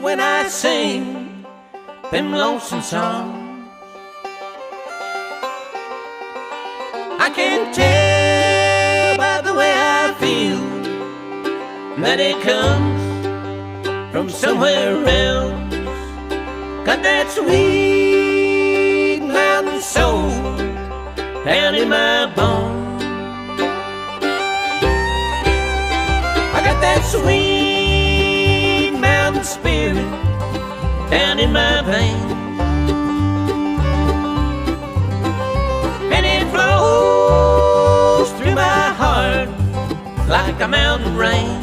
when I sing them lonesome songs. I can tell by the way I feel that it comes from somewhere else. Got that sweet mountain soul down in my bones. I got that sweet mountain spirit down in my veins, and it flows through my heart like a mountain rain.